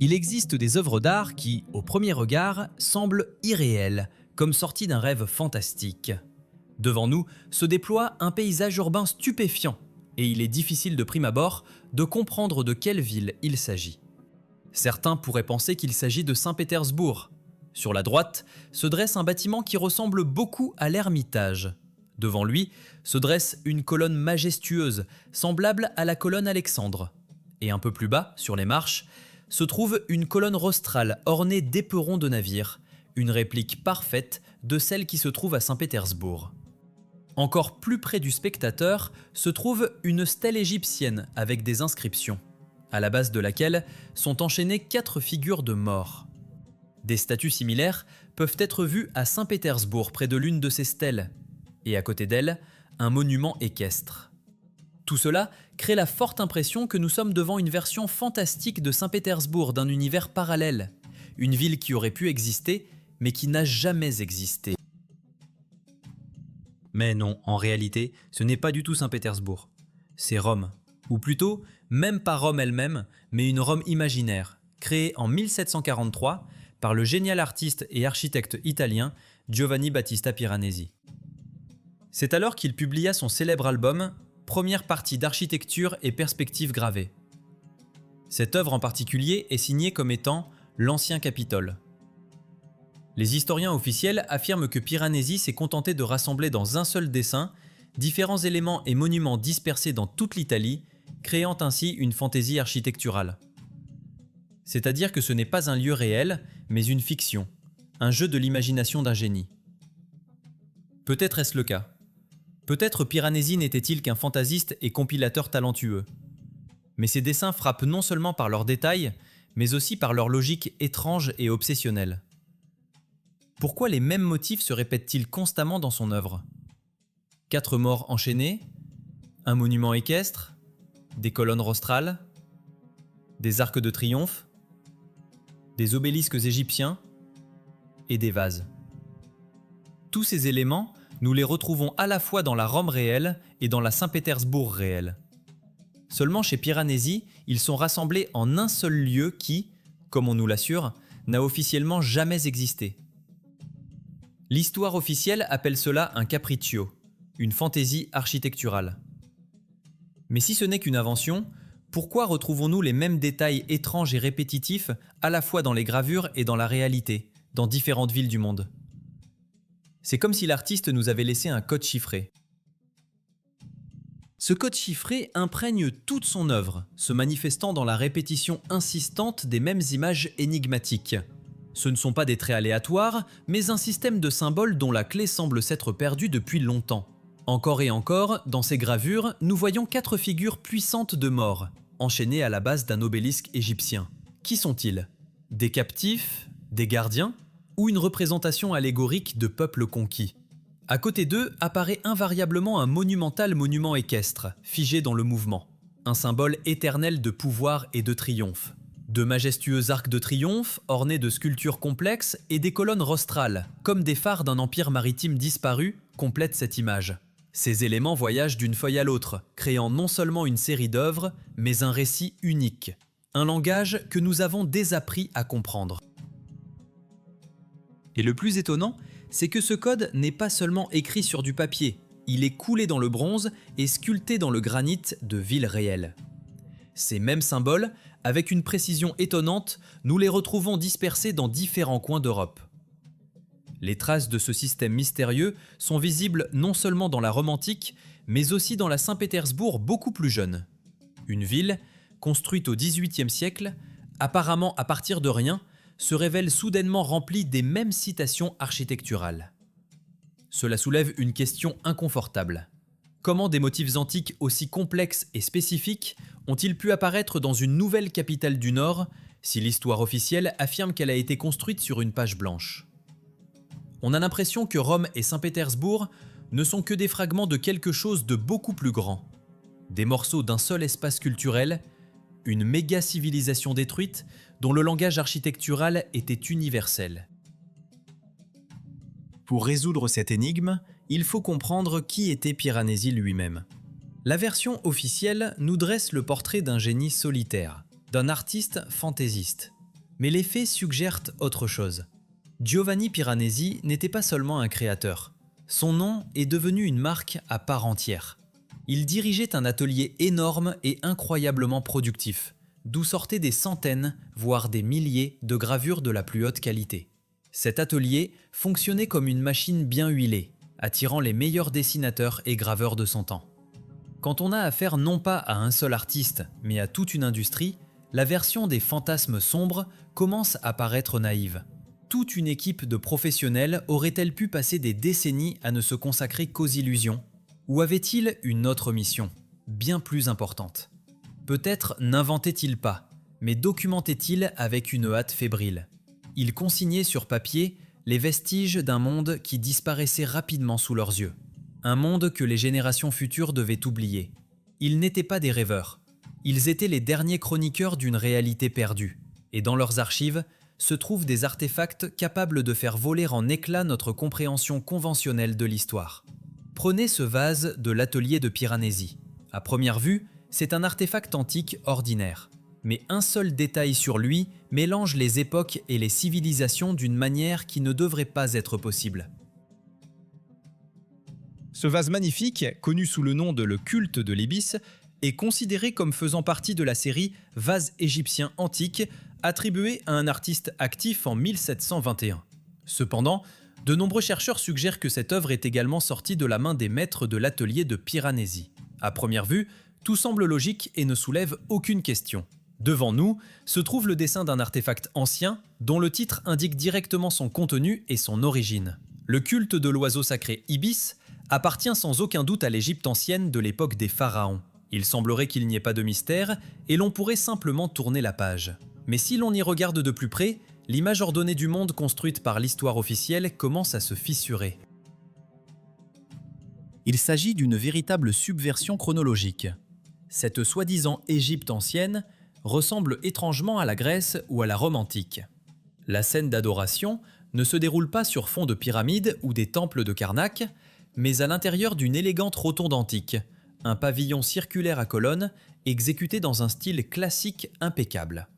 Il existe des œuvres d'art qui, au premier regard, semblent irréelles, comme sorties d'un rêve fantastique. Devant nous se déploie un paysage urbain stupéfiant, et il est difficile de prime abord de comprendre de quelle ville il s'agit. Certains pourraient penser qu'il s'agit de Saint-Pétersbourg. Sur la droite se dresse un bâtiment qui ressemble beaucoup à l'Ermitage. Devant lui se dresse une colonne majestueuse, semblable à la colonne Alexandre. Et un peu plus bas, sur les marches, se trouve une colonne rostrale ornée d'éperons de navires, une réplique parfaite de celle qui se trouve à Saint-Pétersbourg. Encore plus près du spectateur se trouve une stèle égyptienne avec des inscriptions, à la base de laquelle sont enchaînées 4 figures de morts. Des statues similaires peuvent être vues à Saint-Pétersbourg près de l'une de ces stèles, et à côté d'elle, un monument équestre. Tout cela crée la forte impression que nous sommes devant une version fantastique de Saint-Pétersbourg d'un univers parallèle, une ville qui aurait pu exister, mais qui n'a jamais existé. Mais non, en réalité, ce n'est pas du tout Saint-Pétersbourg. C'est Rome. Ou plutôt, même pas Rome elle-même, mais une Rome imaginaire, créée en 1743 par le génial artiste et architecte italien Giovanni Battista Piranesi. C'est alors qu'il publia son célèbre album « Première partie d'architecture et perspectives gravées ». Cette œuvre en particulier est signée comme étant « l'Ancien Capitole ». Les historiens officiels affirment que Piranesi s'est contenté de rassembler dans un seul dessin différents éléments et monuments dispersés dans toute l'Italie, créant ainsi une fantaisie architecturale. C'est-à-dire que ce n'est pas un lieu réel, mais une fiction, un jeu de l'imagination d'un génie. Peut-être est-ce le cas. Peut-être Piranesi n'était-il qu'un fantasiste et compilateur talentueux. Mais ses dessins frappent non seulement par leurs détails, mais aussi par leur logique étrange et obsessionnelle. Pourquoi les mêmes motifs se répètent-ils constamment dans son œuvre ? 4 morts enchaînés, un monument équestre, des colonnes rostrales, des arcs de triomphe, des obélisques égyptiens et des vases. Tous ces éléments, nous les retrouvons à la fois dans la Rome réelle et dans la Saint-Pétersbourg réelle. Seulement chez Piranesi, ils sont rassemblés en un seul lieu qui, comme on nous l'assure, n'a officiellement jamais existé. L'histoire officielle appelle cela un capriccio, une fantaisie architecturale. Mais si ce n'est qu'une invention, pourquoi retrouvons-nous les mêmes détails étranges et répétitifs à la fois dans les gravures et dans la réalité, dans différentes villes du monde ? C'est comme si l'artiste nous avait laissé un code chiffré. Ce code chiffré imprègne toute son œuvre, se manifestant dans la répétition insistante des mêmes images énigmatiques. Ce ne sont pas des traits aléatoires, mais un système de symboles dont la clé semble s'être perdue depuis longtemps. Encore et encore, dans ces gravures, nous voyons 4 figures puissantes de morts, enchaînées à la base d'un obélisque égyptien. Qui sont-ils ? Des captifs ? Des gardiens ? Ou une représentation allégorique de peuples conquis ? À côté d'eux apparaît invariablement un monumental monument équestre, figé dans le mouvement. Un symbole éternel de pouvoir et de triomphe. De majestueux arcs de triomphe, ornés de sculptures complexes et des colonnes rostrales, comme des phares d'un empire maritime disparu, complètent cette image. Ces éléments voyagent d'une feuille à l'autre, créant non seulement une série d'œuvres, mais un récit unique. Un langage que nous avons désappris à comprendre. Et le plus étonnant, c'est que ce code n'est pas seulement écrit sur du papier, il est coulé dans le bronze et sculpté dans le granit de villes réelles. Ces mêmes symboles, avec une précision étonnante, nous les retrouvons dispersés dans différents coins d'Europe. Les traces de ce système mystérieux sont visibles non seulement dans la Rome antique, mais aussi dans la Saint-Pétersbourg beaucoup plus jeune. Une ville, construite au XVIIIe siècle, apparemment à partir de rien, se révèle soudainement remplie des mêmes citations architecturales. Cela soulève une question inconfortable. Comment des motifs antiques aussi complexes et spécifiques ont-ils pu apparaître dans une nouvelle capitale du Nord si l'histoire officielle affirme qu'elle a été construite sur une page blanche ? On a l'impression que Rome et Saint-Pétersbourg ne sont que des fragments de quelque chose de beaucoup plus grand. Des morceaux d'un seul espace culturel, une méga-civilisation détruite dont le langage architectural était universel. Pour résoudre cette énigme, il faut comprendre qui était Piranesi lui-même. La version officielle nous dresse le portrait d'un génie solitaire, d'un artiste fantaisiste. Mais les faits suggèrent autre chose. Giovanni Piranesi n'était pas seulement un créateur. Son nom est devenu une marque à part entière. Il dirigeait un atelier énorme et incroyablement productif, d'où sortaient des centaines, voire des milliers de gravures de la plus haute qualité. Cet atelier fonctionnait comme une machine bien huilée, attirant les meilleurs dessinateurs et graveurs de son temps. Quand on a affaire non pas à un seul artiste, mais à toute une industrie, la version des fantasmes sombres commence à paraître naïve. Toute une équipe de professionnels aurait-elle pu passer des décennies à ne se consacrer qu'aux illusions? Ou avait-il une autre mission, bien plus importante? Peut-être n'inventait-il pas, mais documentait-il avec une hâte fébrile. Il consignait sur papier les vestiges d'un monde qui disparaissait rapidement sous leurs yeux. Un monde que les générations futures devaient oublier. Ils n'étaient pas des rêveurs. Ils étaient les derniers chroniqueurs d'une réalité perdue. Et dans leurs archives se trouvent des artefacts capables de faire voler en éclats notre compréhension conventionnelle de l'histoire. Prenez ce vase de l'atelier de Piranesi. À première vue, c'est un artefact antique ordinaire. Mais un seul détail sur lui mélange les époques et les civilisations d'une manière qui ne devrait pas être possible. Ce vase magnifique, connu sous le nom de le culte de l'Ibis, est considéré comme faisant partie de la série Vases égyptiens antiques, attribuée à un artiste actif en 1721. Cependant, de nombreux chercheurs suggèrent que cette œuvre est également sortie de la main des maîtres de l'atelier de Piranesi. À première vue, tout semble logique et ne soulève aucune question. Devant nous se trouve le dessin d'un artefact ancien dont le titre indique directement son contenu et son origine. Le culte de l'oiseau sacré Ibis appartient sans aucun doute à l'Égypte ancienne de l'époque des pharaons. Il semblerait qu'il n'y ait pas de mystère et l'on pourrait simplement tourner la page. Mais si l'on y regarde de plus près, l'image ordonnée du monde construite par l'histoire officielle commence à se fissurer. Il s'agit d'une véritable subversion chronologique. Cette soi-disant Égypte ancienne ressemble étrangement à la Grèce ou à la Rome antique. La scène d'adoration ne se déroule pas sur fond de pyramides ou des temples de Karnak, mais à l'intérieur d'une élégante rotonde antique, un pavillon circulaire à colonnes exécuté dans un style classique impeccable.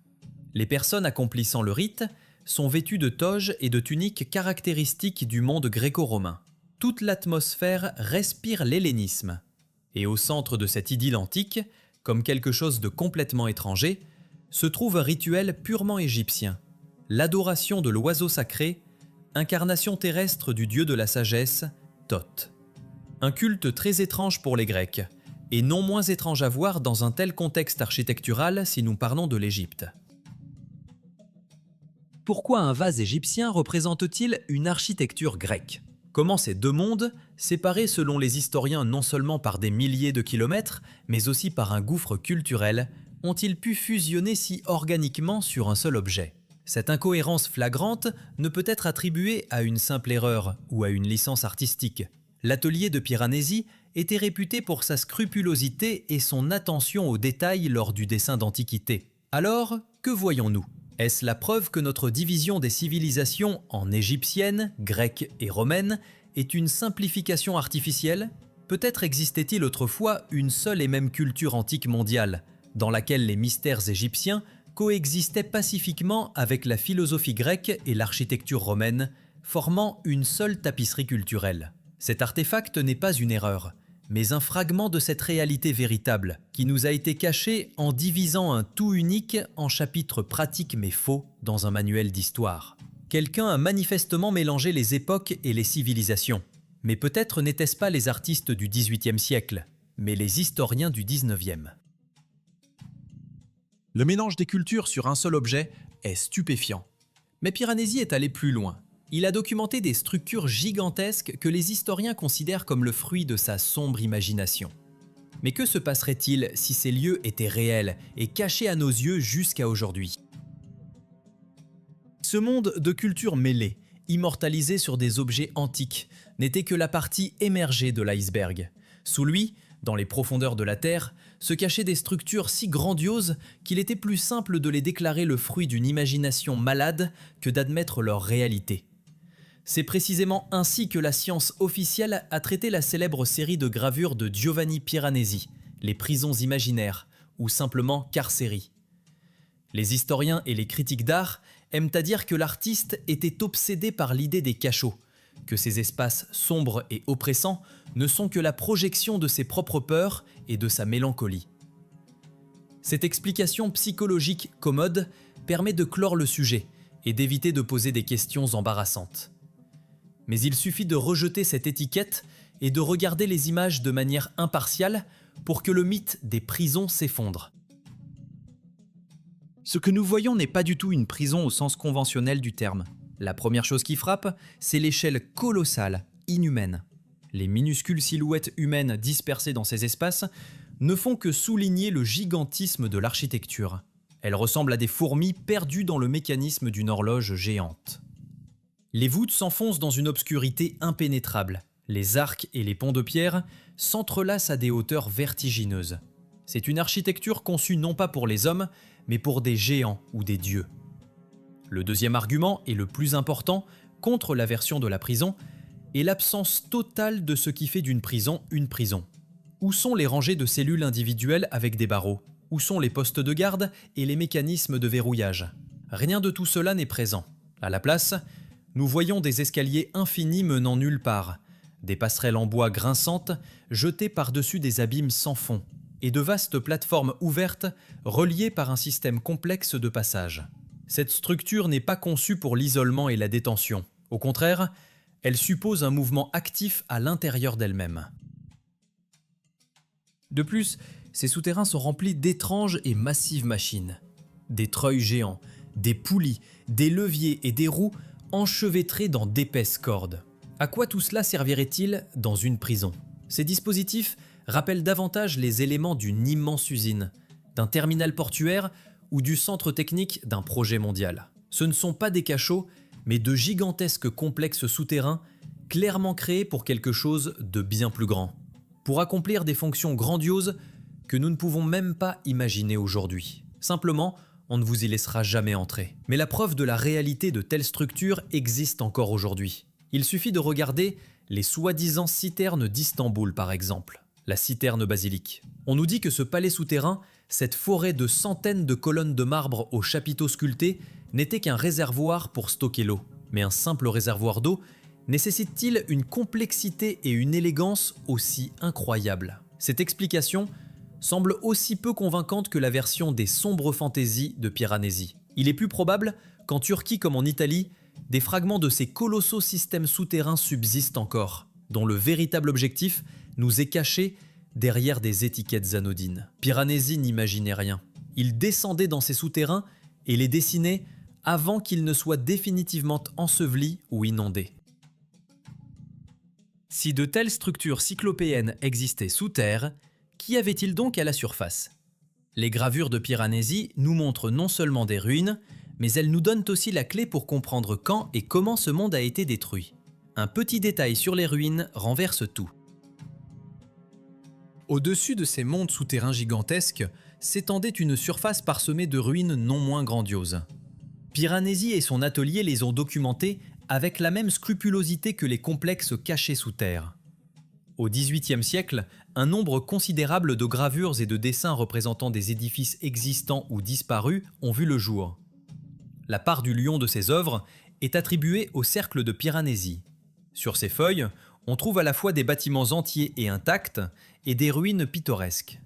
Les personnes accomplissant le rite sont vêtues de toges et de tuniques caractéristiques du monde gréco-romain. Toute l'atmosphère respire l'hellénisme. Et au centre de cette idylle antique, comme quelque chose de complètement étranger, se trouve un rituel purement égyptien, l'adoration de l'oiseau sacré, incarnation terrestre du dieu de la sagesse, Thoth. Un culte très étrange pour les Grecs, et non moins étrange à voir dans un tel contexte architectural si nous parlons de l'Égypte. Pourquoi un vase égyptien représente-t-il une architecture grecque? Comment ces deux mondes, séparés selon les historiens non seulement par des milliers de kilomètres, mais aussi par un gouffre culturel, ont-ils pu fusionner si organiquement sur un seul objet? Cette incohérence flagrante ne peut être attribuée à une simple erreur ou à une licence artistique. L'atelier de Piranesi était réputé pour sa scrupulosité et son attention aux détails lors du dessin d'Antiquité. Alors, que voyons-nous? Est-ce la preuve que notre division des civilisations en égyptienne, grecque et romaine est une simplification artificielle? Peut-être existait-il autrefois une seule et même culture antique mondiale, dans laquelle les mystères égyptiens coexistaient pacifiquement avec la philosophie grecque et l'architecture romaine, formant une seule tapisserie culturelle. Cet artefact n'est pas une erreur, mais un fragment de cette réalité véritable, qui nous a été caché en divisant un tout unique en chapitres pratiques mais faux dans un manuel d'histoire. Quelqu'un a manifestement mélangé les époques et les civilisations. Mais peut-être n'étaient-ce pas les artistes du XVIIIe siècle, mais les historiens du XIXe. Le mélange des cultures sur un seul objet est stupéfiant. Mais Piranesi est allé plus loin. Il a documenté des structures gigantesques que les historiens considèrent comme le fruit de sa sombre imagination. Mais que se passerait-il si ces lieux étaient réels et cachés à nos yeux jusqu'à aujourd'hui? Ce monde de cultures mêlées, immortalisé sur des objets antiques, n'était que la partie émergée de l'iceberg. Sous lui, dans les profondeurs de la Terre, se cachaient des structures si grandioses qu'il était plus simple de les déclarer le fruit d'une imagination malade que d'admettre leur réalité. C'est précisément ainsi que la science officielle a traité la célèbre série de gravures de Giovanni Piranesi, les prisons imaginaires, ou simplement carcéries. Les historiens et les critiques d'art aiment à dire que l'artiste était obsédé par l'idée des cachots, que ces espaces sombres et oppressants ne sont que la projection de ses propres peurs et de sa mélancolie. Cette explication psychologique commode permet de clore le sujet et d'éviter de poser des questions embarrassantes. Mais il suffit de rejeter cette étiquette et de regarder les images de manière impartiale pour que le mythe des prisons s'effondre. Ce que nous voyons n'est pas du tout une prison au sens conventionnel du terme. La première chose qui frappe, c'est l'échelle colossale, inhumaine. Les minuscules silhouettes humaines dispersées dans ces espaces ne font que souligner le gigantisme de l'architecture. Elles ressemblent à des fourmis perdues dans le mécanisme d'une horloge géante. Les voûtes s'enfoncent dans une obscurité impénétrable. Les arcs et les ponts de pierre s'entrelacent à des hauteurs vertigineuses. C'est une architecture conçue non pas pour les hommes, mais pour des géants ou des dieux. Le deuxième argument, et le plus important, contre la version de la prison, est l'absence totale de ce qui fait d'une prison une prison. Où sont les rangées de cellules individuelles avec des barreaux? Où sont les postes de garde et les mécanismes de verrouillage? Rien de tout cela n'est présent. À la place, nous voyons des escaliers infinis menant nulle part, des passerelles en bois grinçantes jetées par-dessus des abîmes sans fond, et de vastes plateformes ouvertes reliées par un système complexe de passage. Cette structure n'est pas conçue pour l'isolement et la détention. Au contraire, elle suppose un mouvement actif à l'intérieur d'elle-même. De plus, ces souterrains sont remplis d'étranges et massives machines. Des treuils géants, des poulies, des leviers et des roues enchevêtrés dans d'épaisses cordes. À quoi tout cela servirait-il dans une prison? Ces dispositifs rappellent davantage les éléments d'une immense usine, d'un terminal portuaire ou du centre technique d'un projet mondial. Ce ne sont pas des cachots, mais de gigantesques complexes souterrains clairement créés pour quelque chose de bien plus grand, pour accomplir des fonctions grandioses que nous ne pouvons même pas imaginer aujourd'hui. Simplement, on ne vous y laissera jamais entrer. Mais la preuve de la réalité de telles structures existe encore aujourd'hui. Il suffit de regarder les soi-disant citernes d'Istanbul par exemple, la citerne basilique. On nous dit que ce palais souterrain, cette forêt de centaines de colonnes de marbre aux chapiteaux sculptés, n'était qu'un réservoir pour stocker l'eau. Mais un simple réservoir d'eau nécessite-t-il une complexité et une élégance aussi incroyables? Cette explication semble aussi peu convaincante que la version des sombres fantaisies de Piranesi. Il est plus probable qu'en Turquie comme en Italie, des fragments de ces colossaux systèmes souterrains subsistent encore, dont le véritable objectif nous est caché derrière des étiquettes anodines. Piranesi n'imaginait rien. Il descendait dans ces souterrains et les dessinait avant qu'ils ne soient définitivement ensevelis ou inondés. Si de telles structures cyclopéennes existaient sous terre, qu'y avait-il donc à la surface? Les gravures de Piranesi nous montrent non seulement des ruines, mais elles nous donnent aussi la clé pour comprendre quand et comment ce monde a été détruit. Un petit détail sur les ruines renverse tout. Au-dessus de ces mondes souterrains gigantesques s'étendait une surface parsemée de ruines non moins grandioses. Piranesi et son atelier les ont documentées avec la même scrupulosité que les complexes cachés sous terre. Au XVIIIe siècle, un nombre considérable de gravures et de dessins représentant des édifices existants ou disparus ont vu le jour. La part du lion de ces œuvres est attribuée au cercle de Piranesi. Sur ces feuilles, on trouve à la fois des bâtiments entiers et intacts et des ruines pittoresques.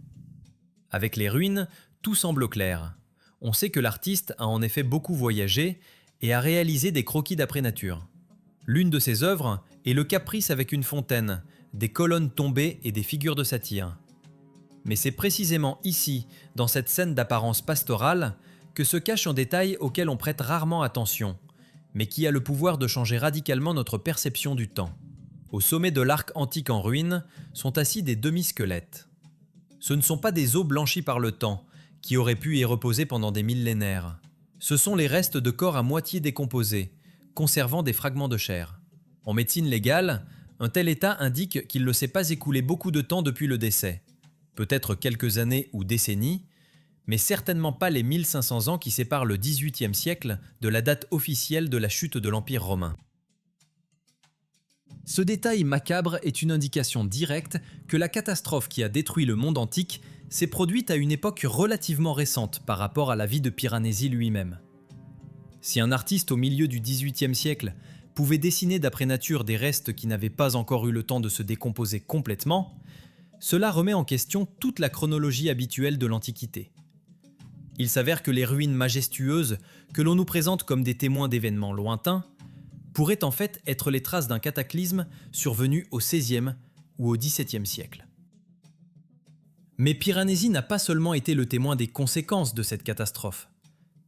Avec les ruines, tout semble clair. On sait que l'artiste a en effet beaucoup voyagé et a réalisé des croquis d'après nature. L'une de ses œuvres est le Caprice avec une fontaine, des colonnes tombées et des figures de satyre. Mais c'est précisément ici, dans cette scène d'apparence pastorale, que se cache un détail auquel on prête rarement attention, mais qui a le pouvoir de changer radicalement notre perception du temps. Au sommet de l'arc antique en ruine sont assis des demi-squelettes. Ce ne sont pas des os blanchis par le temps, qui auraient pu y reposer pendant des millénaires. Ce sont les restes de corps à moitié décomposés, conservant des fragments de chair. En médecine légale, un tel état indique qu'il ne s'est pas écoulé beaucoup de temps depuis le décès. Peut-être quelques années ou décennies, mais certainement pas les 1500 ans qui séparent le XVIIIe siècle de la date officielle de la chute de l'Empire romain. Ce détail macabre est une indication directe que la catastrophe qui a détruit le monde antique s'est produite à une époque relativement récente par rapport à la vie de Piranesi lui-même. Si un artiste au milieu du XVIIIe siècle pouvait dessiner d'après nature des restes qui n'avaient pas encore eu le temps de se décomposer complètement, cela remet en question toute la chronologie habituelle de l'Antiquité. Il s'avère que les ruines majestueuses, que l'on nous présente comme des témoins d'événements lointains, pourraient en fait être les traces d'un cataclysme survenu au XVIe ou au XVIIe siècle. Mais Piranesi n'a pas seulement été le témoin des conséquences de cette catastrophe.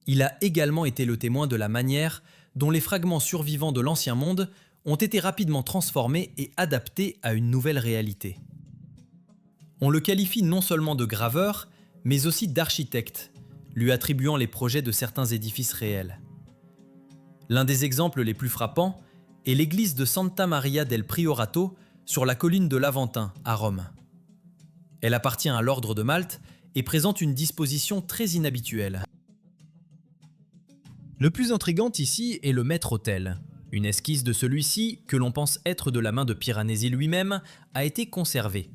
Il a également été le témoin de la manière dont les fragments survivants de l'Ancien Monde ont été rapidement transformés et adaptés à une nouvelle réalité. On le qualifie non seulement de graveur, mais aussi d'architecte, lui attribuant les projets de certains édifices réels. L'un des exemples les plus frappants est l'église de Santa Maria del Priorato sur la colline de l'Aventin à Rome. Elle appartient à l'ordre de Malte et présente une disposition très inhabituelle. Le plus intrigant ici est le maître-autel. Une esquisse de celui-ci, que l'on pense être de la main de Piranesi lui-même, a été conservée.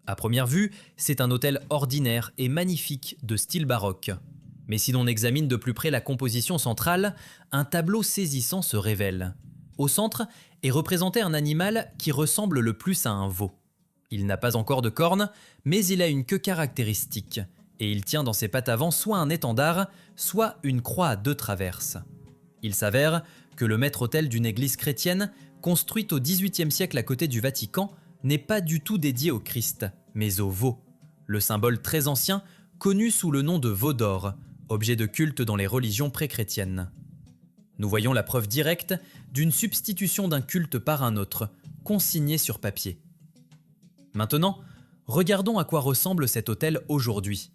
À première vue, c'est un autel ordinaire et magnifique de style baroque. Mais si l'on examine de plus près la composition centrale, un tableau saisissant se révèle. Au centre est représenté un animal qui ressemble le plus à un veau. Il n'a pas encore de cornes, mais il a une queue caractéristique, et il tient dans ses pattes avant soit un étendard, soit une croix à 2 traverses. Il s'avère que le maître-autel d'une église chrétienne, construite au XVIIIe siècle à côté du Vatican, n'est pas du tout dédié au Christ, mais au veau, le symbole très ancien connu sous le nom de veau d'or, objet de culte dans les religions pré-chrétiennes. Nous voyons la preuve directe d'une substitution d'un culte par un autre, consigné sur papier. Maintenant, regardons à quoi ressemble cet autel aujourd'hui.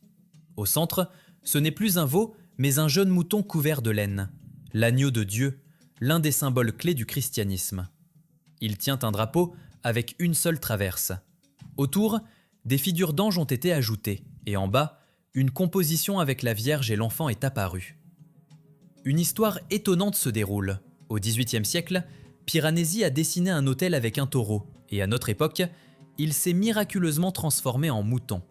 Au centre, ce n'est plus un veau, mais un jeune mouton couvert de laine, l'agneau de Dieu, l'un des symboles clés du christianisme. Il tient un drapeau avec une seule traverse. Autour, des figures d'anges ont été ajoutées, et en bas, une composition avec la Vierge et l'enfant est apparue. Une histoire étonnante se déroule. Au XVIIIe siècle, Piranesi a dessiné un autel avec un taureau, et à notre époque, il s'est miraculeusement transformé en mouton.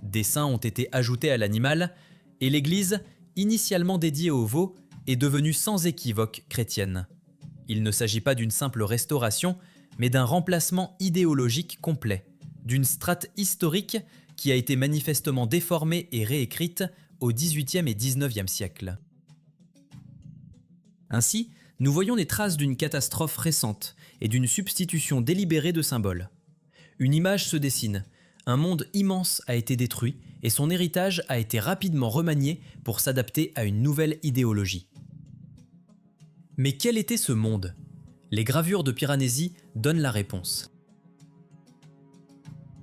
Des saints ont été ajoutés à l'animal, et l'église, initialement dédiée au veau, est devenue sans équivoque chrétienne. Il ne s'agit pas d'une simple restauration, mais d'un remplacement idéologique complet, d'une strate historique qui a été manifestement déformée et réécrite au XVIIIe et XIXe siècle. Ainsi, nous voyons les traces d'une catastrophe récente et d'une substitution délibérée de symboles. Une image se dessine, un monde immense a été détruit et son héritage a été rapidement remanié pour s'adapter à une nouvelle idéologie. Mais quel était ce monde ? Les gravures de Piranesi donnent la réponse.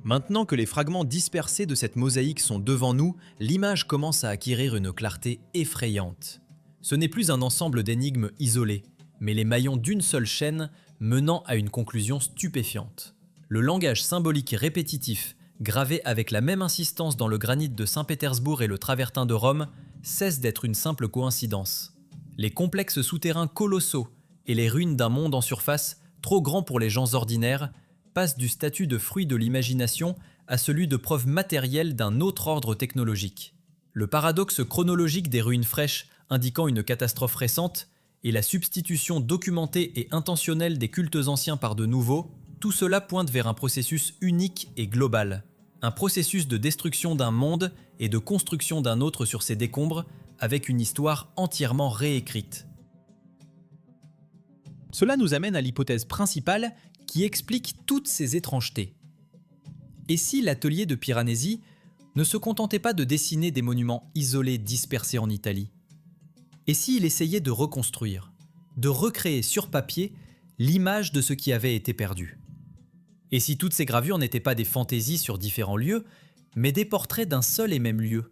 Maintenant que les fragments dispersés de cette mosaïque sont devant nous, l'image commence à acquérir une clarté effrayante. Ce n'est plus un ensemble d'énigmes isolées, mais les maillons d'une seule chaîne menant à une conclusion stupéfiante. Le langage symbolique répétitif, gravé avec la même insistance dans le granit de Saint-Pétersbourg et le travertin de Rome, cesse d'être une simple coïncidence. Les complexes souterrains colossaux et les ruines d'un monde en surface, trop grand pour les gens ordinaires, passent du statut de fruit de l'imagination à celui de preuve matérielle d'un autre ordre technologique. Le paradoxe chronologique des ruines fraîches indiquant une catastrophe récente et la substitution documentée et intentionnelle des cultes anciens par de nouveaux, tout cela pointe vers un processus unique et global. Un processus de destruction d'un monde et de construction d'un autre sur ses décombres, avec une histoire entièrement réécrite. Cela nous amène à l'hypothèse principale qui explique toutes ces étrangetés. Et si l'atelier de Piranesi ne se contentait pas de dessiner des monuments isolés dispersés en Italie ? Et s'il essayait de reconstruire, de recréer sur papier l'image de ce qui avait été perdu ? Et si toutes ces gravures n'étaient pas des fantaisies sur différents lieux, mais des portraits d'un seul et même lieu ?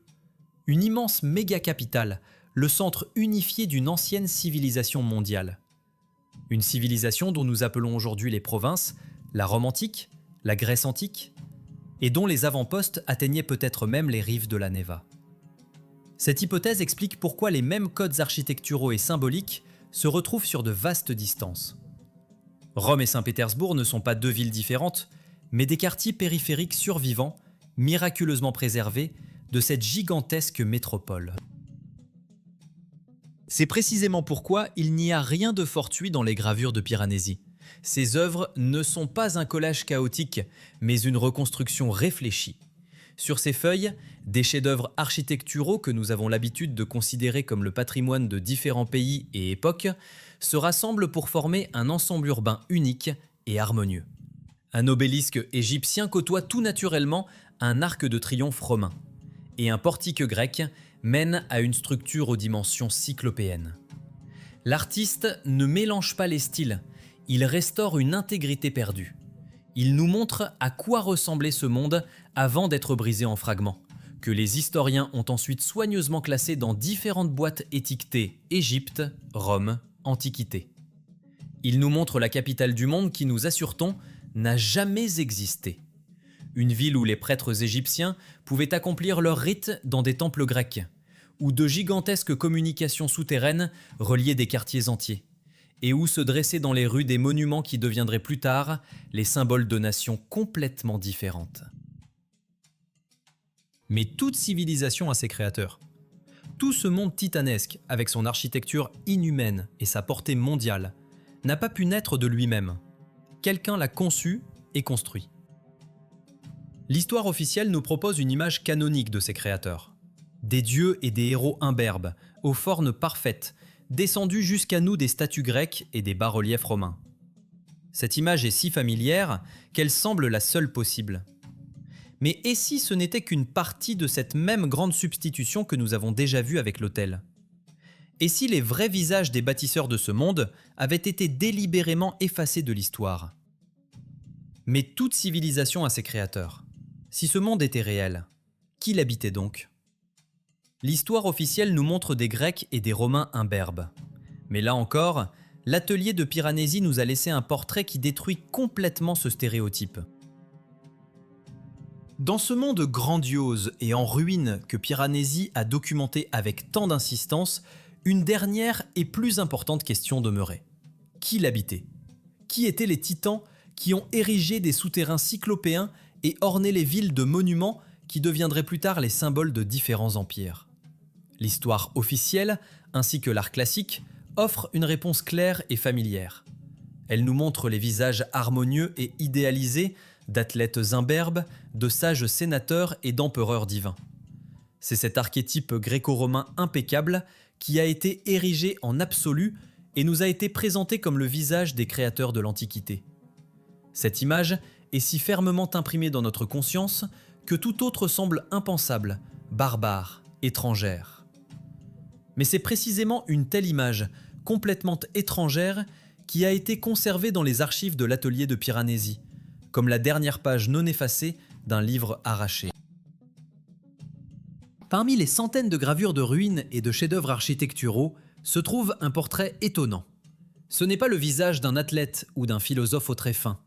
Une immense méga-capitale, le centre unifié d'une ancienne civilisation mondiale. Une civilisation dont nous appelons aujourd'hui les provinces, la Rome antique, la Grèce antique, et dont les avant-postes atteignaient peut-être même les rives de la Neva. Cette hypothèse explique pourquoi les mêmes codes architecturaux et symboliques se retrouvent sur de vastes distances. Rome et Saint-Pétersbourg ne sont pas deux villes différentes, mais des quartiers périphériques survivants miraculeusement préservée, de cette gigantesque métropole. C'est précisément pourquoi il n'y a rien de fortuit dans les gravures de Piranesi. Ces œuvres ne sont pas un collage chaotique, mais une reconstruction réfléchie. Sur ces feuilles, des chefs-d'œuvre architecturaux que nous avons l'habitude de considérer comme le patrimoine de différents pays et époques se rassemblent pour former un ensemble urbain unique et harmonieux. Un obélisque égyptien côtoie tout naturellement un arc de triomphe romain, et un portique grec mène à une structure aux dimensions cyclopéennes. L'artiste ne mélange pas les styles, il restaure une intégrité perdue. Il nous montre à quoi ressemblait ce monde avant d'être brisé en fragments, que les historiens ont ensuite soigneusement classé dans différentes boîtes étiquetées Égypte, Rome, Antiquité. Il nous montre la capitale du monde qui, nous assure-t-on, n'a jamais existé. Une ville où les prêtres égyptiens pouvaient accomplir leurs rites dans des temples grecs, où de gigantesques communications souterraines reliaient des quartiers entiers, et où se dressaient dans les rues des monuments qui deviendraient plus tard les symboles de nations complètement différentes. Mais toute civilisation a ses créateurs. Tout ce monde titanesque, avec son architecture inhumaine et sa portée mondiale, n'a pas pu naître de lui-même. Quelqu'un l'a conçu et construit. L'histoire officielle nous propose une image canonique de ces créateurs. Des dieux et des héros imberbes, aux formes parfaites, descendus jusqu'à nous des statues grecques et des bas-reliefs romains. Cette image est si familière qu'elle semble la seule possible. Mais et si ce n'était qu'une partie de cette même grande substitution que nous avons déjà vue avec l'autel ? Et si les vrais visages des bâtisseurs de ce monde avaient été délibérément effacés de l'histoire ? Mais toute civilisation a ses créateurs. Si ce monde était réel, qui l'habitait donc ? L'histoire officielle nous montre des Grecs et des Romains imberbes. Mais là encore, l'atelier de Piranesi nous a laissé un portrait qui détruit complètement ce stéréotype. Dans ce monde grandiose et en ruine que Piranesi a documenté avec tant d'insistance, une dernière et plus importante question demeurait. Qui l'habitait ? Qui étaient les titans qui ont érigé des souterrains cyclopéens et orné les villes de monuments qui deviendraient plus tard les symboles de différents empires ? L'histoire officielle, ainsi que l'art classique, offrent une réponse claire et familière. Elle nous montre les visages harmonieux et idéalisés d'athlètes imberbes, de sages sénateurs et d'empereurs divins. C'est cet archétype gréco-romain impeccable qui a été érigé en absolu et nous a été présenté comme le visage des créateurs de l'Antiquité. Cette image est si fermement imprimée dans notre conscience que tout autre semble impensable, barbare, étrangère. Mais c'est précisément une telle image, complètement étrangère, qui a été conservée dans les archives de l'atelier de Piranesi, comme la dernière page non effacée d'un livre arraché. Parmi les centaines de gravures de ruines et de chefs-d'œuvre architecturaux se trouve un portrait étonnant. Ce n'est pas le visage d'un athlète ou d'un philosophe au trait fin.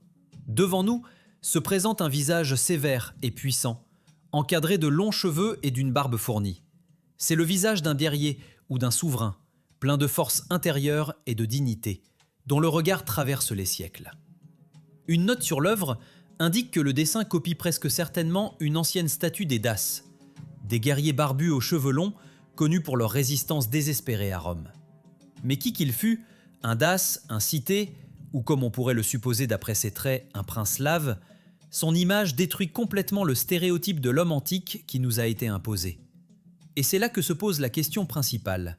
Devant nous se présente un visage sévère et puissant, encadré de longs cheveux et d'une barbe fournie. C'est le visage d'un guerrier ou d'un souverain, plein de force intérieure et de dignité, dont le regard traverse les siècles. Une note sur l'œuvre indique que le dessin copie presque certainement une ancienne statue des Daces, des guerriers barbus aux cheveux longs, connus pour leur résistance désespérée à Rome. Mais qui qu'il fût, un Dace, un Cité, ou comme on pourrait le supposer d'après ses traits, un prince slave, son image détruit complètement le stéréotype de l'homme antique qui nous a été imposé. Et c'est là que se pose la question principale.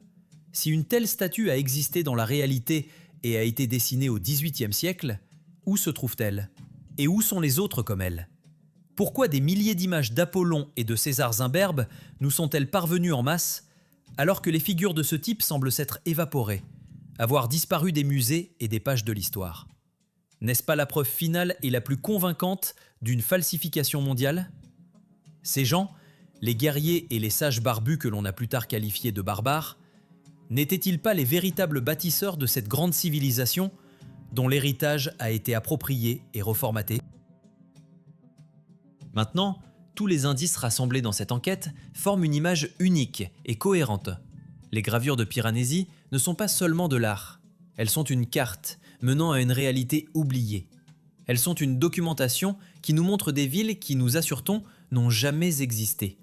Si une telle statue a existé dans la réalité et a été dessinée au XVIIIe siècle, où se trouve-t-elle ? Et où sont les autres comme elle ? Pourquoi des milliers d'images d'Apollon et de Césars imberbes nous sont-elles parvenues en masse, alors que les figures de ce type semblent s'être évaporées, avoir disparu des musées et des pages de l'histoire ? N'est-ce pas la preuve finale et la plus convaincante d'une falsification mondiale ? Ces gens, les guerriers et les sages barbus que l'on a plus tard qualifiés de barbares, n'étaient-ils pas les véritables bâtisseurs de cette grande civilisation dont l'héritage a été approprié et reformaté ? Maintenant, tous les indices rassemblés dans cette enquête forment une image unique et cohérente. Les gravures de Piranesi ne sont pas seulement de l'art, elles sont une carte menant à une réalité oubliée. Elles sont une documentation qui nous montre des villes qui, nous assure-t-on, n'ont jamais existé.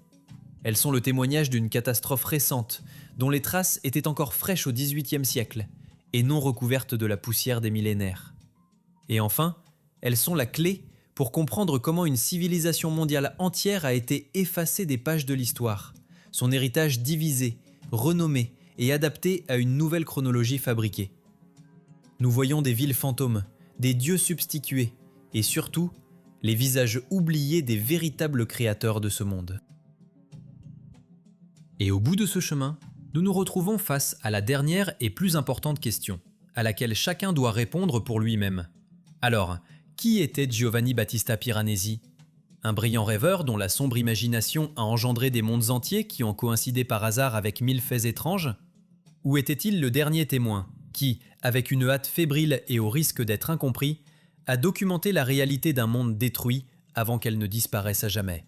Elles sont le témoignage d'une catastrophe récente, dont les traces étaient encore fraîches au XVIIIe siècle et non recouvertes de la poussière des millénaires. Et enfin, elles sont la clé pour comprendre comment une civilisation mondiale entière a été effacée des pages de l'histoire, son héritage divisé, renommé et adapté à une nouvelle chronologie fabriquée. Nous voyons des villes fantômes, des dieux substitués et surtout, les visages oubliés des véritables créateurs de ce monde. Et au bout de ce chemin, nous nous retrouvons face à la dernière et plus importante question, à laquelle chacun doit répondre pour lui-même. Alors, qui était Giovanni Battista Piranesi ? Un brillant rêveur dont la sombre imagination a engendré des mondes entiers qui ont coïncidé par hasard avec 1000 faits étranges ? Ou était-il le dernier témoin qui, avec une hâte fébrile et au risque d'être incompris, a documenté la réalité d'un monde détruit avant qu'elle ne disparaisse à jamais ?